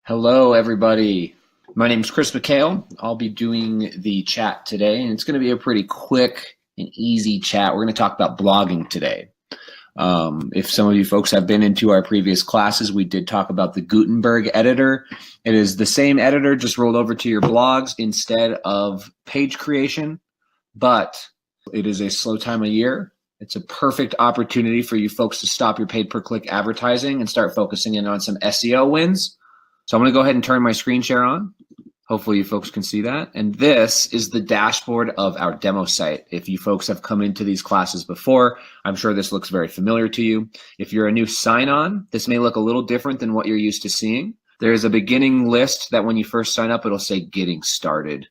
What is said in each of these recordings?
Hello, everybody. My name is Chris McHale. I'll be doing the chat today, and it's going to be a pretty quick and easy chat. We're going to talk about blogging today. If some of you folks have been into our previous classes, we did talk about the Gutenberg editor. It is the same editor, just rolled over to your blogs instead of page creation, but it is a slow time of year. It's a perfect opportunity for you folks to stop your paid per click advertising and start focusing in on some SEO wins. So I'm going to go ahead and turn my screen share on. Hopefully you folks can see that. And this is the dashboard of our demo site. If you folks have come into these classes before, I'm sure this looks very familiar to you. If you're a new sign-on, this may look a little different than what you're used to seeing. There is a beginning list that when you first sign up, it'll say getting started.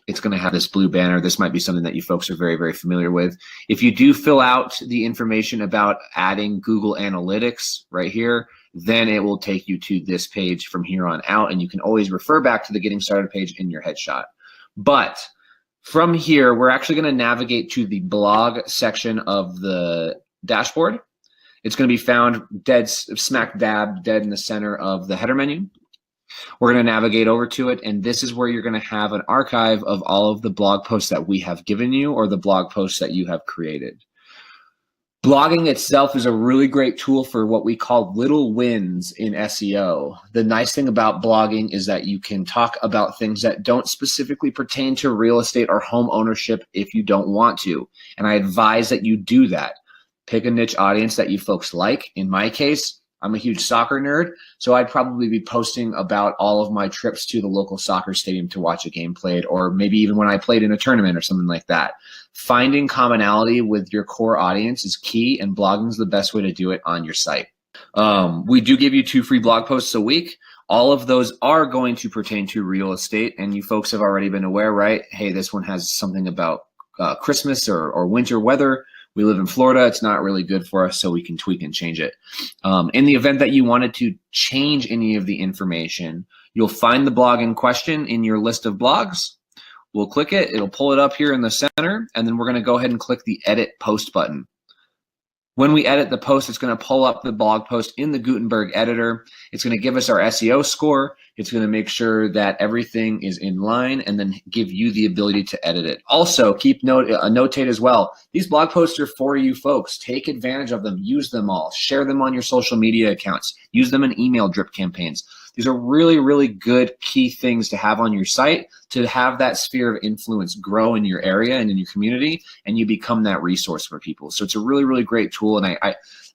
It's going to have this blue banner. This might be something that you folks are very, very familiar with. If you do fill out the information about adding Google Analytics right here, then it will take you to this page from here on out, and you can always refer back to the getting started page in your headshot. But from here, we're actually going to navigate to the blog section of the dashboard. It's going to be found dead smack dab dead in the center of the header menu. We're going to navigate over to it, and this is where you're going to have an archive of all of the blog posts that we have given you or the blog posts that you have created. Blogging itself is a really great tool for what we call little wins in SEO. The nice thing about blogging is that you can talk about things that don't specifically pertain to real estate or home ownership if you don't want to. And I advise that you do that. Pick a niche audience that you folks like. In my case, I'm a huge soccer nerd, so I'd probably be posting about all of my trips to the local soccer stadium to watch a game played, or maybe even when I played in a tournament or something like that. Finding commonality with your core audience is key, and blogging is the best way to do it on your site. We do give you 2 free blog posts a week. All of those are going to pertain to real estate, and you folks have already been aware, right? Hey, this one has something about Christmas or winter weather. We live in Florida. It's not really good for us, so we can tweak and change it. In the event that you wanted to change any of the information, you'll find the blog in question in your list of blogs. We'll click it. It'll pull it up here in the center, and then we're going to go ahead and click the Edit Post button. When we edit the post, it's going to pull up the blog post in the Gutenberg editor. It's going to give us our SEO score. It's going to make sure that everything is in line and then give you the ability to edit it. Also, notate as well, these blog posts are for you folks. Take advantage of them. Use them all. Share them on your social media accounts. Use them in email drip campaigns. These are really, really good key things to have on your site to have that sphere of influence grow in your area and in your community, and you become that resource for people. So it's a really, really great tool, and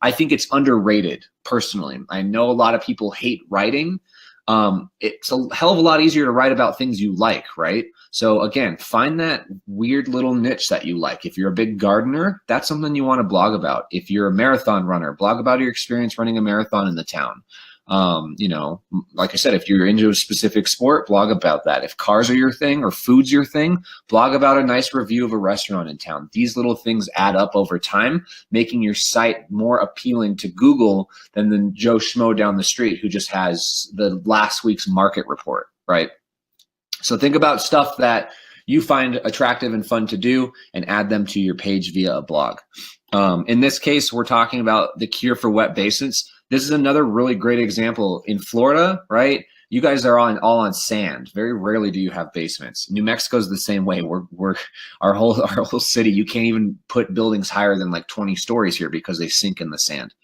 I think it's underrated personally. I know a lot of people hate writing. It's a hell of a lot easier to write about things you like, right? So again, find that weird little niche that you like. If you're a big gardener, that's something you want to blog about. If you're a marathon runner, blog about your experience running a marathon in the town. Like I said, if you're into a specific sport, blog about that. If cars are your thing or food's your thing, blog about a nice review of a restaurant in town. These little things add up over time, making your site more appealing to Google than the Joe Schmo down the street who just has the last week's market report, right? So think about stuff that you find attractive and fun to do and add them to your page via a blog. In this case, we're talking about the cure for wet basements. This is another really great example. In Florida, right? You guys are all on sand. Very rarely do you have basements. New Mexico's the same way. Our whole city. You can't even put buildings higher than like 20 stories here because they sink in the sand.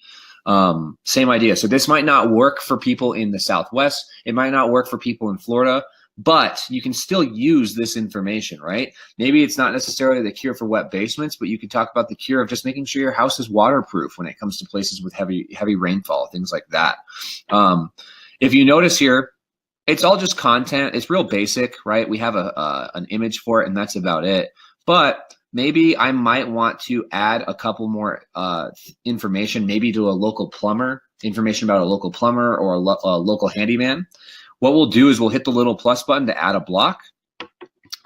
Same idea. So this might not work for people in the Southwest. It might not work for people in Florida. But you can still use this information, right? Maybe it's not necessarily the cure for wet basements, but you can talk about the cure of just making sure your house is waterproof when it comes to places with heavy rainfall, things like that. If you notice here, it's all just content. It's real basic, right? We have an image for it, and that's about it. But maybe I might want to add a couple more information, maybe to a local plumber, information about a local plumber or a local handyman. What we'll do is we'll hit the little plus button to add a block.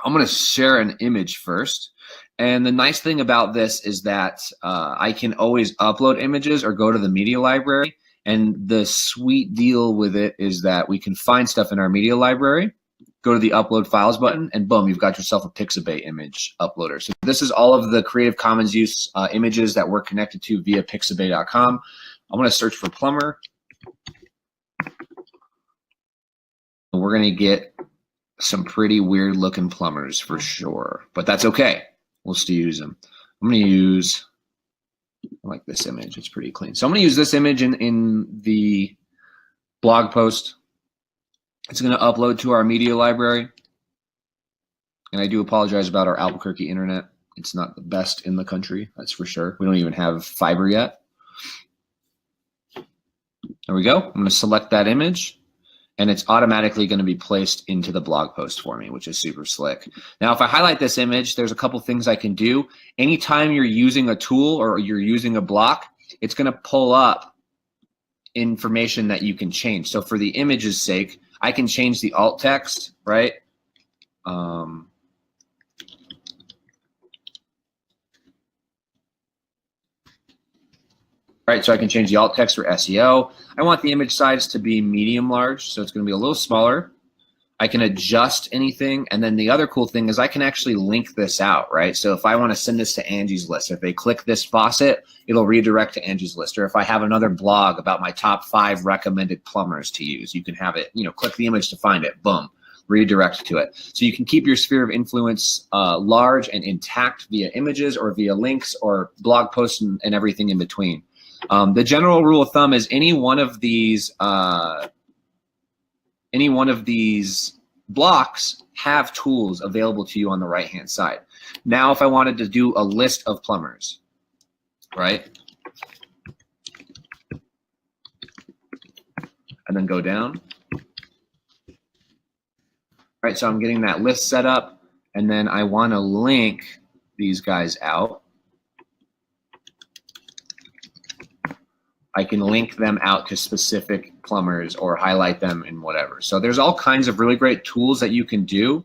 I'm going to share an image first. And the nice thing about this is that I can always upload images or go to the media library. And the sweet deal with it is that we can find stuff in our media library, go to the upload files button, and boom, you've got yourself a Pixabay image uploader. So this is all of the Creative Commons use images that we're connected to via pixabay.com. I'm going to search for plumber. we're going to get some pretty weird looking plumbers for sure, but that's okay. We'll still use them. I'm going to use, I like this image. It's pretty clean. So I'm going to use this image in the blog post. It's going to upload to our media library. And I do apologize about our Albuquerque internet. It's not the best in the country, that's for sure. We don't even have fiber yet. There we go. I'm going to select that image, and it's automatically going to be placed into the blog post for me, which is super slick. Now, if I highlight this image, there's a couple things I can do. Anytime you're using a tool or you're using a block, it's going to pull up information that you can change. So for the image's sake, I can change the alt text, right? Right, so I can change the alt text for SEO. I want the image size to be medium large, so it's going to be a little smaller. I can adjust anything, and then the other cool thing is I can actually link this out, right? So if I want to send this to Angie's list, if they click this faucet, it'll redirect to Angie's list. Or if I have another blog about my top 5 recommended plumbers to use, you can have it, click the image to find it, boom, redirect to it. So you can keep your sphere of influence large and intact via images or via links or blog posts and everything in between. The general rule of thumb is any one of these blocks have tools available to you on the right-hand side. Now, if I wanted to do a list of plumbers, right? And then go down. Right, so I'm getting that list set up, and then I want to link these guys out. I can link them out to specific plumbers or highlight them in whatever. So there's all kinds of really great tools that you can do.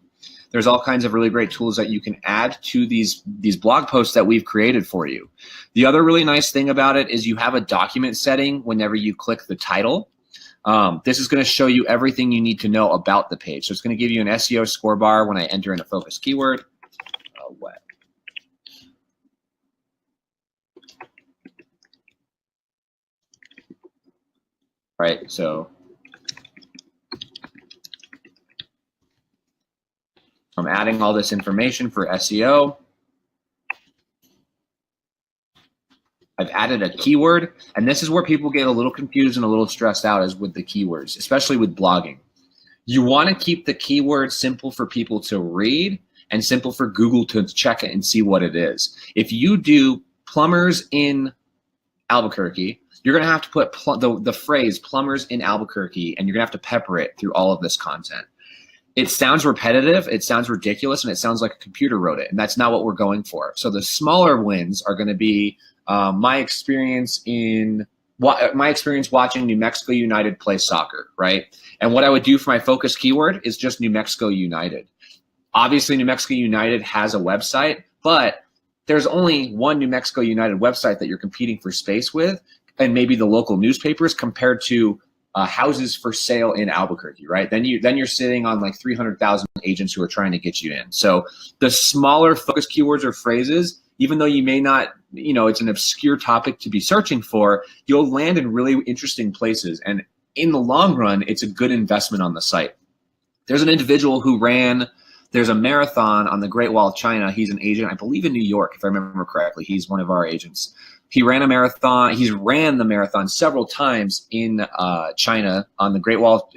There's all kinds of really great tools that you can add to these blog posts that we've created for you. The other really nice thing about it is you have a document setting whenever you click the title. This is going to show you everything you need to know about the page. So it's going to give you an SEO score bar when I enter in a focus keyword. Wet. Right, so I'm adding all this information for SEO. I've added a keyword, and this is where people get a little confused and a little stressed out is with the keywords, especially with blogging. You want to keep the keyword simple for people to read and simple for Google to check it and see what it is. If you do plumbers in Albuquerque, you're going to have to put the phrase plumbers in Albuquerque, and you're going to have to pepper it through all of this content. It sounds repetitive, it sounds ridiculous, and it sounds like a computer wrote it, and that's not what we're going for. So the smaller wins are going to be my experience watching New Mexico United play soccer, right? And what I would do for my focus keyword is just New Mexico United. Obviously, New Mexico United has a website, but there's only one New Mexico United website that you're competing for space with, and maybe the local newspapers compared to houses for sale in Albuquerque, right? Then you're sitting on like 300,000 agents who are trying to get you in. So the smaller focus keywords or phrases, even though you may not, it's an obscure topic to be searching for, you'll land in really interesting places. And in the long run, it's a good investment on the site. There's an individual who there's a marathon on the Great Wall of China. He's an agent, I believe in New York, if I remember correctly. He's one of our agents. He ran a marathon. He's ran the marathon several times in China on the Great Wall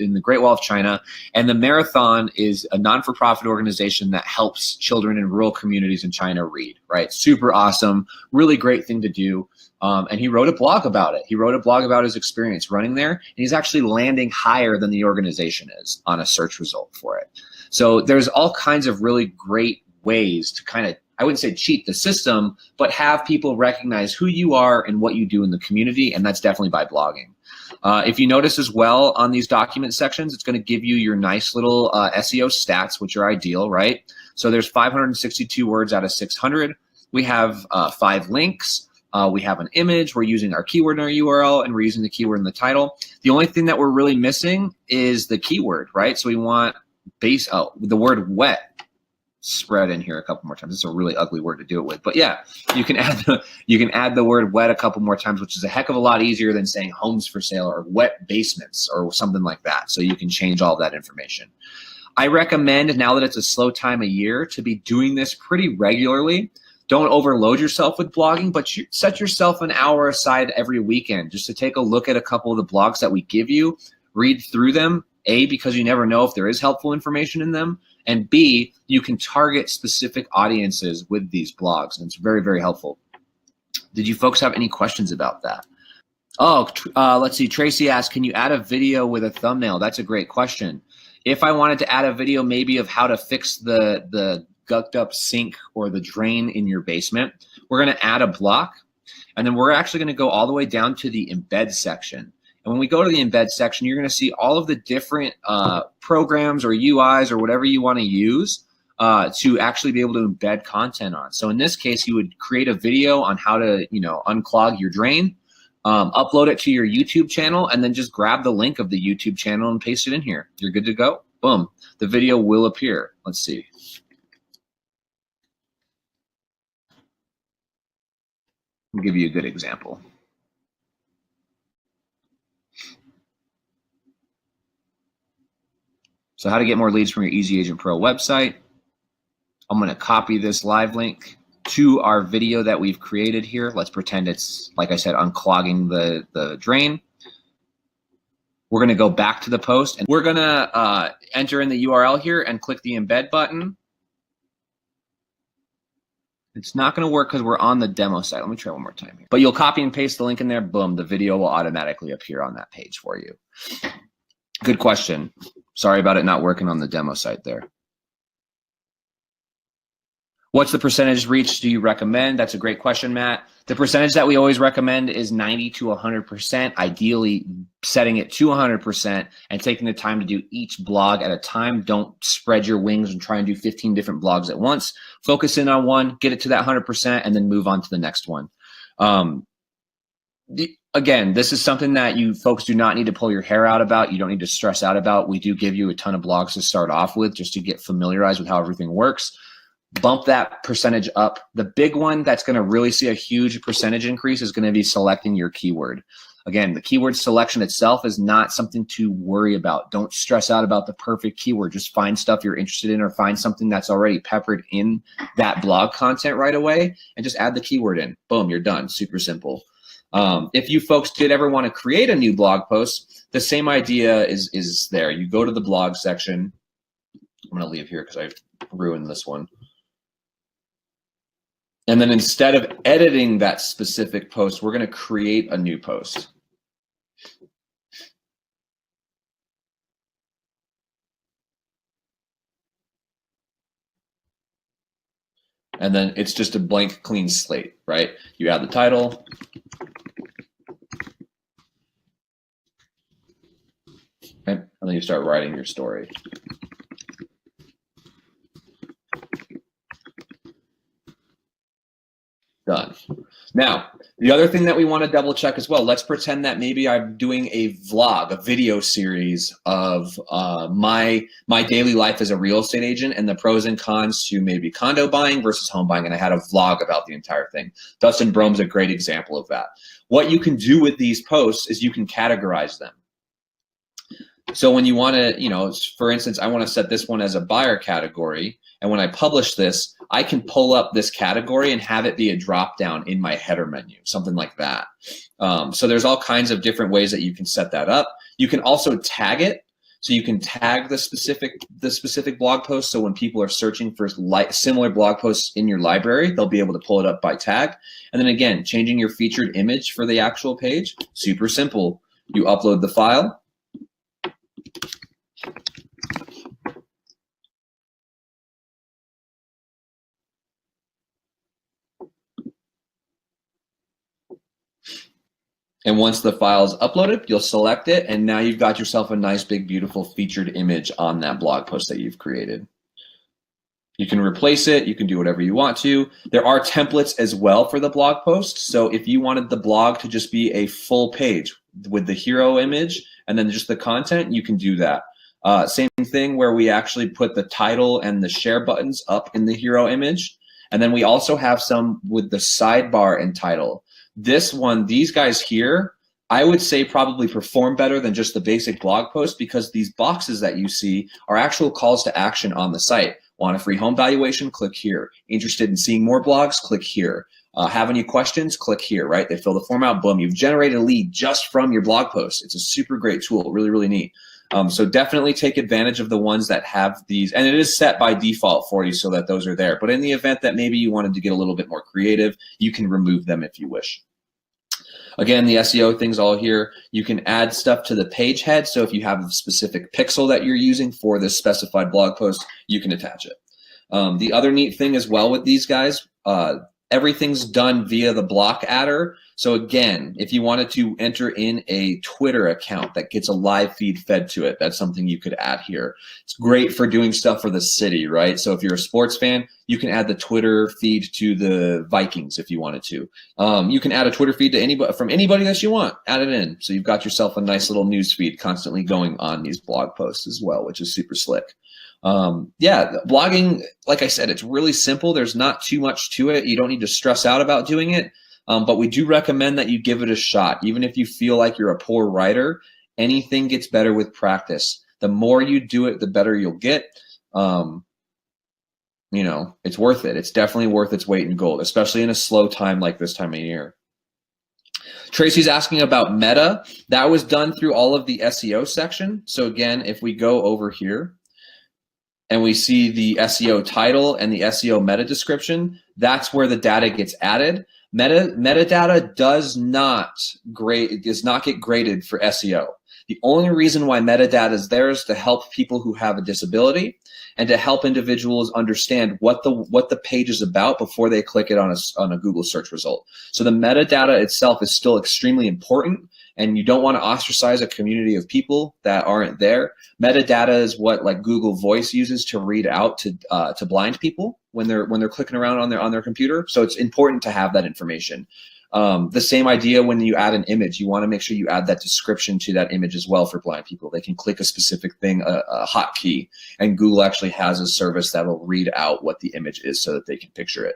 of China. And the marathon is a non-for-profit organization that helps children in rural communities in China read, right? Super awesome, really great thing to do. And he wrote a blog about it. He wrote a blog about his experience running there, and he's actually landing higher than the organization is on a search result for it. So there's all kinds of really great ways to kind of, I wouldn't say cheat the system, but have people recognize who you are and what you do in the community, and that's definitely by blogging. If you notice as well on these document sections, it's going to give you your nice little SEO stats, which are ideal, right? So there's 562 words out of 600. We have 5 links. We have an image. We're using our keyword in our URL, and we're using the keyword in the title. The only thing that we're really missing is the keyword, right? So we want the word wet. spread in here a couple more times. It's a really ugly word to do it with, but yeah, you can add the word wet a couple more times, which is a heck of a lot easier than saying homes for sale or wet basements or something like that. So you can change all that information. I recommend, now that it's a slow time of year, to be doing this pretty regularly. Don't overload yourself with blogging, but set yourself an hour aside every weekend just to take a look at a couple of the blogs that we give you, read through them, A, because you never know if there is helpful information in them, and B, you can target specific audiences with these blogs, and it's very, very helpful. Did you folks have any questions about that? Oh, let's see. Tracy asked, can you add a video with a thumbnail? That's a great question. If I wanted to add a video maybe of how to fix the gucked up sink or the drain in your basement, we're going to add a block, and then we're actually going to go all the way down to the embed section. And when we go to the embed section, you're going to see all of the different programs or UIs or whatever you want to use to actually be able to embed content on. So in this case, you would create a video on how to, unclog your drain, upload it to your YouTube channel, and then just grab the link of the YouTube channel and paste it in here. You're good to go. Boom. The video will appear. Let's see. I'll give you a good example. So how to get more leads from your EasyAgentPro website. I'm going to copy this live link to our video that we've created here. Let's pretend it's, like I said, unclogging the drain. We're going to go back to the post, and we're going to enter in the URL here and click the embed button. It's not going to work because we're on the demo site. Let me try one more time here. But you'll copy and paste the link in there. Boom, the video will automatically appear on that page for you. Good question. Sorry about it not working on the demo site there. What's the percentage reach do you recommend? That's a great question, Matt. The percentage that we always recommend is 90 to 100%, ideally setting it to 100% and taking the time to do each blog at a time. Don't spread your wings and try and do 15 different blogs at once. Focus in on one, get it to that 100%, and then move on to the next one. Again, this is something that you folks do not need to pull your hair out about. You don't need to stress out about. We do give you a ton of blogs to start off with just to get familiarized with how everything works. Bump that percentage up. The big one that's going to really see a huge percentage increase is going to be selecting your keyword. Again, the keyword selection itself is not something to worry about. Don't stress out about the perfect keyword. Just find stuff you're interested in or find something that's already peppered in that blog content right away and just add the keyword in. Boom, you're done. Super simple. If you folks did ever want to create a new blog post, the same idea is there. You go to the blog section. I'm going to leave here because I ruined this one. And then instead of editing that specific post, we're going to create a new post. And then it's just a blank, clean slate, right? You add the title. Okay. And then you start writing your story. Done. Now, the other thing that we want to double check as well, let's pretend that maybe I'm doing a vlog, a video series of my daily life as a real estate agent and the pros and cons to maybe condo buying versus home buying, and I had a vlog about the entire thing. Dustin Brome's a great example of that. What you can do with these posts is you can categorize them. So when you want to, for instance, I want to set this one as a buyer category. And when I publish this, I can pull up this category and have it be a drop down in my header menu, something like that. So there's all kinds of different ways that you can set that up. You can also tag it. So you can tag the specific blog post. So when people are searching for similar blog posts in your library, they'll be able to pull it up by tag. And then again, changing your featured image for the actual page, super simple. You upload the file. And once the file is uploaded, you'll select it, and now you've got yourself a nice, big, beautiful featured image on that blog post that you've created. You can replace it. You can do whatever you want to. There are templates as well for the blog post. So if you wanted the blog to just be a full page with the hero image and then just the content, you can do that. Same thing where we actually put the title and the share buttons up in the hero image. And then we also have some with the sidebar and title. This one, these guys here, I would say probably perform better than just the basic blog post, because these boxes that you see are actual calls to action on the site. Want a free home valuation? Click here. Interested in seeing more blogs? Click here. Have any questions? Click here, right? They fill the form out, boom, you've generated a lead just from your blog post. It's a super great tool, really, really neat. So definitely take advantage of the ones that have these, and it is set by default for you so that those are there. But in the event that maybe you wanted to get a little bit more creative, you can remove them if you wish. Again, the SEO thing's all here. You can add stuff to the page head. So if you have a specific pixel that you're using for this specified blog post, you can attach it. The other neat thing as well with these guys, everything's done via the block adder. So again, if you wanted to enter in a Twitter account that gets a live feed fed to it, that's something you could add here. It's great for doing stuff for the city, right? So if you're a sports fan, you can add the Twitter feed to the Vikings if you wanted to. You can add a Twitter feed to anybody, from anybody that you want, add it in. So you've got yourself a nice little news feed constantly going on these blog posts as well, which is super slick. Yeah, blogging, like I said, it's really simple. There's not too much to it. You don't need to stress out about doing it. But we do recommend that you give it a shot. Even if you feel like you're a poor writer, anything gets better with practice. The more you do it, the better you'll get. You know, it's worth it. It's definitely worth its weight in gold, especially in a slow time like this time of year. Tracy's asking about meta. That was done through all of the SEO section. So again, if we go over here, and we see the SEO title and the SEO meta description, that's where the data gets added. Metadata does not get graded for SEO. The only reason why metadata is there is to help people who have a disability and to help individuals understand what the page is about before they click it on a Google search result. So the metadata itself is still extremely important, and you don't want to ostracize a community of people that aren't there. Metadata is what like Google Voice uses to read out to blind people when they're clicking around on their computer. So it's important to have that information. The same idea when you add an image, you want to make sure you add that description to that image as well for blind people. They can click a specific thing, a hotkey, and Google actually has a service that will read out what the image is so that they can picture it.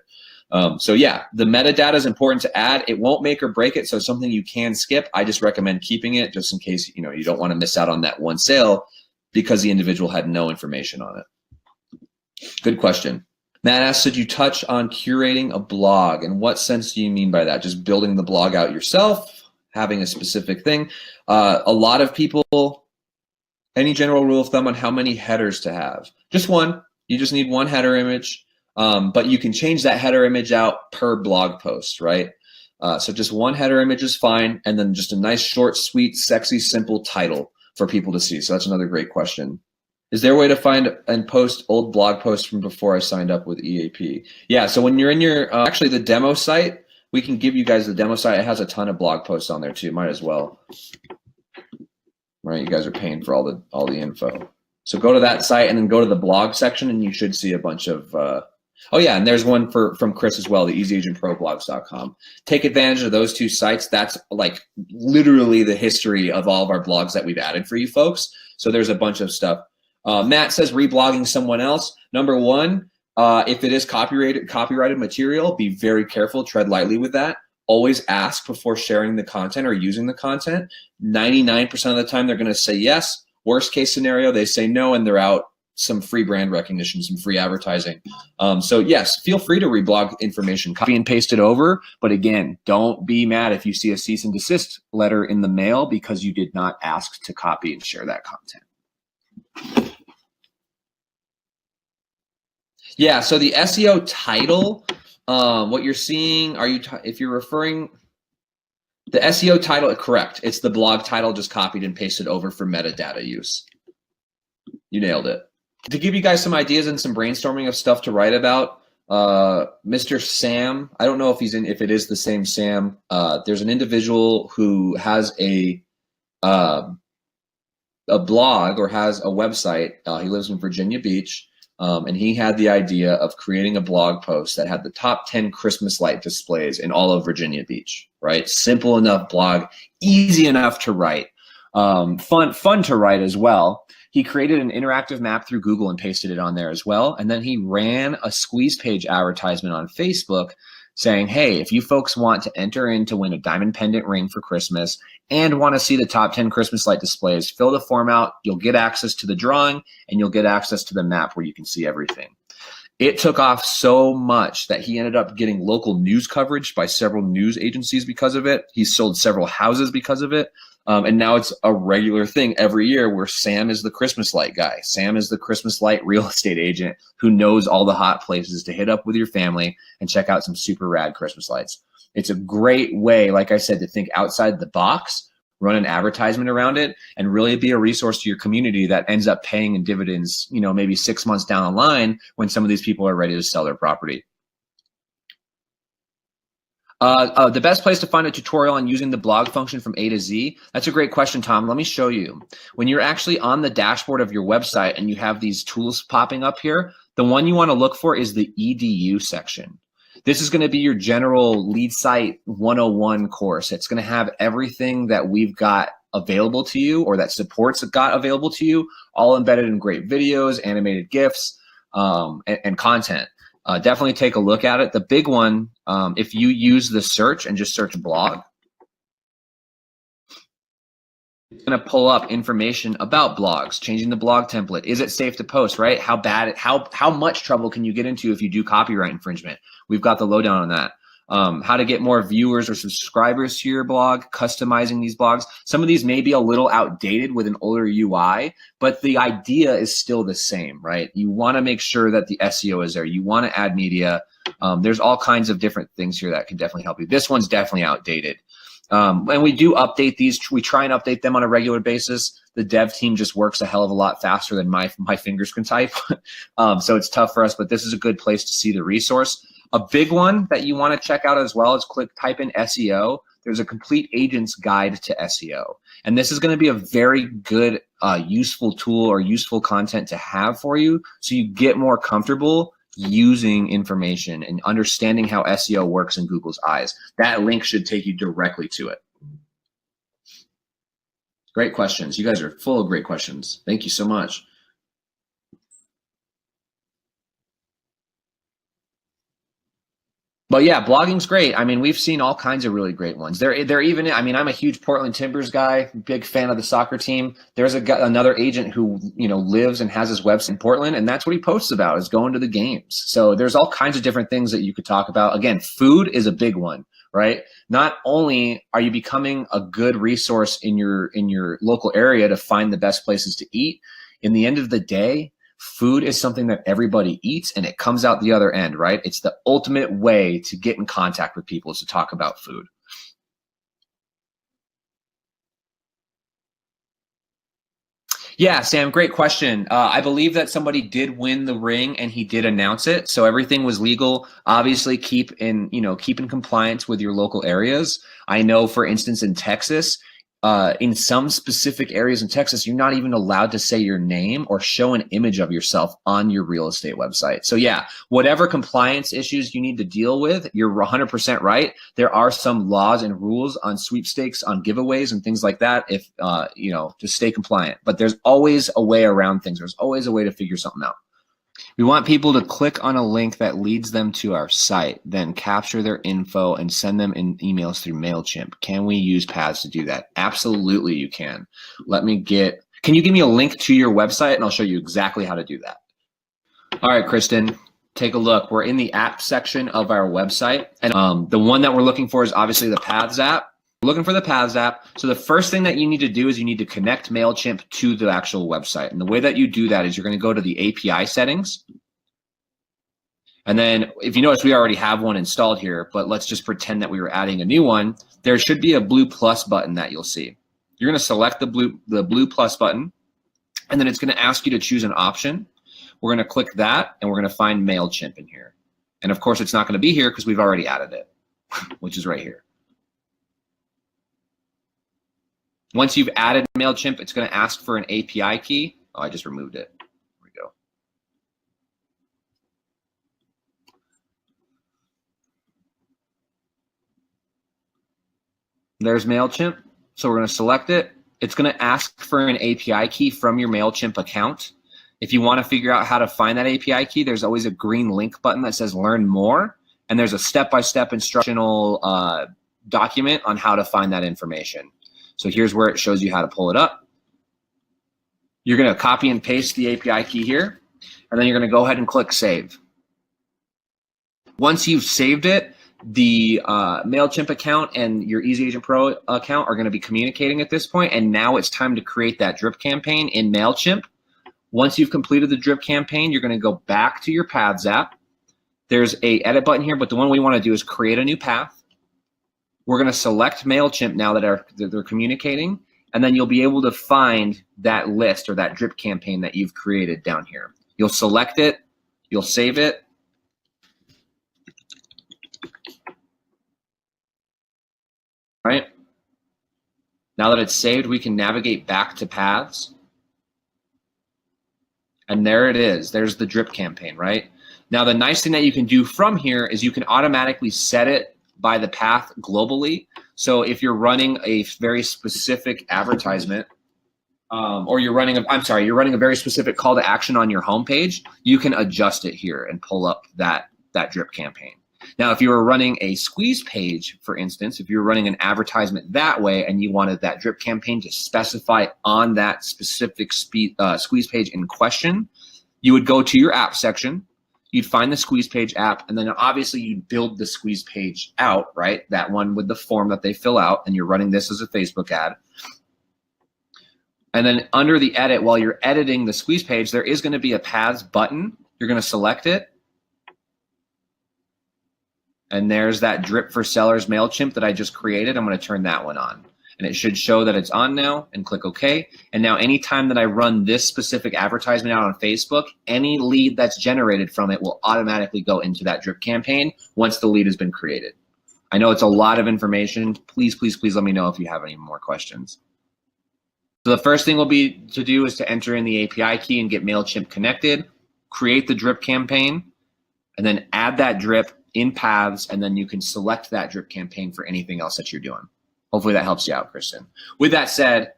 So yeah, the metadata is important to add. It won't make or break it, so it's something you can skip. I just recommend keeping it just in case you don't want to miss out on that one sale because the individual had no information on it. Good question. Matt asks, should you touch on curating a blog? In what sense do you mean by that? Just building the blog out yourself, having a specific thing? A lot of people, any general rule of thumb on how many headers to have? Just one. You just need one header image, but you can change that header image out per blog post, right? So just one header image is fine, and then just a nice, short, sweet, sexy, simple title for people to see. So that's another great question. Is there a way to find and post old blog posts from before I signed up with EAP? Yeah, so when you're in your, actually the demo site, we can give you guys the demo site. It has a ton of blog posts on there too, might as well. Right, you guys are paying for all the info. So go to that site and then go to the blog section and you should see a bunch of, oh yeah, and there's one from Chris as well, the EasyAgentProBlogs.com. Take advantage of those two sites. That's like literally the history of all of our blogs that we've added for you folks. So there's a bunch of stuff. Matt says reblogging someone else. Number one, if it is copyrighted material, be very careful, tread lightly with that. Always ask before sharing the content or using the content. 99% of the time, they're going to say yes. Worst case scenario, they say no, and they're out some free brand recognition, some free advertising. So yes, feel free to reblog information, copy and paste it over. But again, don't be mad if you see a cease and desist letter in the mail because you did not ask to copy and share that content. Yeah, so the SEO title, what you're seeing, if you're referring, the SEO title, correct. It's the blog title just copied and pasted over for metadata use. You nailed it. To give you guys some ideas and some brainstorming of stuff to write about, Mr. Sam, I don't know if it is the same Sam. There's an individual who has a blog or has a website. He lives in Virginia Beach. And he had the idea of creating a blog post that had the top 10 Christmas light displays in all of Virginia Beach, right? Simple enough blog, easy enough to write, fun to write as well. He created an interactive map through Google and pasted it on there as well. And then he ran a squeeze page advertisement on Facebook saying, hey, if you folks want to enter in to win a diamond pendant ring for Christmas and want to see the top 10 Christmas light displays, fill the form out. You'll get access to the drawing and you'll get access to the map where you can see everything. It took off so much that he ended up getting local news coverage by several news agencies because of it. He sold several houses because of it. And now it's a regular thing every year where Sam is the Christmas light guy. Sam is the Christmas light real estate agent who knows all the hot places to hit up with your family and check out some super rad Christmas lights. It's a great way, like I said, to think outside the box, run an advertisement around it, and really be a resource to your community that ends up paying in dividends, maybe 6 months down the line when some of these people are ready to sell their property. The best place to find a tutorial on using the blog function from A to Z. That's a great question, Tom. Let me show you. When you're actually on the dashboard of your website and you have these tools popping up here, the one you want to look for is the EDU section. This is going to be your general LeadSite 101 course. It's going to have everything that we've got available to you, or that supports got available to you, all embedded in great videos, animated GIFs, and content. Definitely take a look at it. The big one, if you use the search and just search blog, it's going to pull up information about blogs, changing the blog template. Is it safe to post, right? How much trouble can you get into if you do copyright infringement? We've got the lowdown on that. How to get more viewers or subscribers to your blog, customizing these blogs. Some of these may be a little outdated with an older UI, but the idea is still the same, right? You want to make sure that the SEO is there. You want to add media. There's all kinds of different things here that can definitely help you. This one's definitely outdated. And we do update these. We try and update them on a regular basis. The dev team just works a hell of a lot faster than my fingers can type. So it's tough for us, but this is a good place to see the resource. A big one that you want to check out as well is type in SEO. There's a complete agent's guide to SEO. And this is going to be a very good, useful tool or useful content to have for you so you get more comfortable using information and understanding how SEO works in Google's eyes. That link should take you directly to it. Great questions. You guys are full of great questions. Thank you so much. But yeah, blogging's great. I mean, we've seen all kinds of really great ones. They're even, I mean, I'm a huge Portland Timbers guy, big fan of the soccer team. There's another agent who, lives and has his website in Portland, and that's what he posts about, is going to the games. So there's all kinds of different things that you could talk about. Again, food is a big one, right? Not only are you becoming a good resource in your local area to find the best places to eat, in the end of the day, food is something that everybody eats, and it comes out the other end, right? It's the ultimate way to get in contact with people, is to talk about food. Yeah, Sam, great question. I believe that somebody did win the ring and he did announce it. So everything was legal. Obviously, keep in compliance with your local areas. I know, for instance, in Texas, in some specific areas in Texas, you're not even allowed to say your name or show an image of yourself on your real estate website. So yeah, whatever compliance issues you need to deal with, you're 100% right. There are some laws and rules on sweepstakes, on giveaways and things like that, if, to stay compliant. But there's always a way around things. There's always a way to figure something out. We want people to click on a link that leads them to our site, then capture their info and send them in emails through MailChimp. Can we use paths to do that? Absolutely, you can. Can you give me a link to your website and I'll show you exactly how to do that. All right, Kristen, take a look. We're in the app section of our website. And the one that we're looking for is obviously the Paths app. Looking for the Paths app. So the first thing that you need to do is you need to connect MailChimp to the actual website. And the way that you do that is you're going to go to the API settings. And then if you notice, we already have one installed here, but let's just pretend that we were adding a new one. There should be a blue plus button that you'll see. You're going to select the blue plus button, and then it's going to ask you to choose an option. We're going to click that, and we're going to find MailChimp in here. And of course, it's not going to be here because we've already added it, which is right here. Once you've added MailChimp, it's going to ask for an API key. Oh, I just removed it. There we go. There's MailChimp. So we're going to select it, It's going to ask for an API key from your MailChimp account. If you want to figure out how to find that API key, there's always a green link button that says Learn More, and there's a step-by-step instructional document on how to find that information. So here's where it shows you how to pull it up. You're going to copy and paste the API key here, and then you're going to go ahead and click Save. Once you've saved it, the MailChimp account and your EasyAgentPro account are going to be communicating at this point, and now it's time to create that drip campaign in MailChimp. Once you've completed the drip campaign, you're going to go back to your Paths app. There's a edit button here, but the one we want to do is create a new path. We're going to select MailChimp now that they're communicating, and then you'll be able to find that list or that drip campaign that you've created down here. You'll select it, you'll save it. All right. Now that it's saved, we can navigate back to Paths. And there it is. There's the drip campaign, right? Now, the nice thing that you can do from here is you can automatically set it by the path globally. So if you're running a very specific advertisement, or you're running a very specific call to action on your homepage, you can adjust it here and pull up that drip campaign. Now, if you were running a squeeze page, for instance, if you were running an advertisement that way and you wanted that drip campaign to specify on that specific squeeze page in question, you would go to your app section, you'd find the squeeze page app, and then obviously you'd build the squeeze page out, right? That one with the form that they fill out, and you're running this as a Facebook ad. And then under the edit, while you're editing the squeeze page, there is going to be a Paths button. You're going to select it. And there's that drip for sellers MailChimp that I just created. I'm going to turn that one on. And it should show that it's on now, and click OK. And now anytime that I run this specific advertisement out on Facebook, any lead that's generated from it will automatically go into that drip campaign once the lead has been created. I know it's a lot of information. Please, please, please let me know if you have any more questions. So the first thing will be to do is to enter in the API key and get MailChimp connected, create the drip campaign, and then add that drip in Paths, and then you can select that drip campaign for anything else that you're doing. Hopefully that helps you out, Kristen. With that said,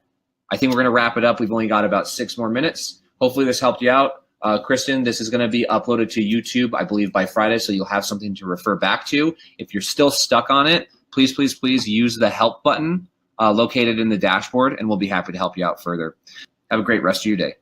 I think we're going to wrap it up. We've only got about 6 more minutes. Hopefully this helped you out. Kristen, this is going to be uploaded to YouTube, I believe, by Friday, so you'll have something to refer back to. If you're still stuck on it, please, please, please use the help button located in the dashboard, and we'll be happy to help you out further. Have a great rest of your day.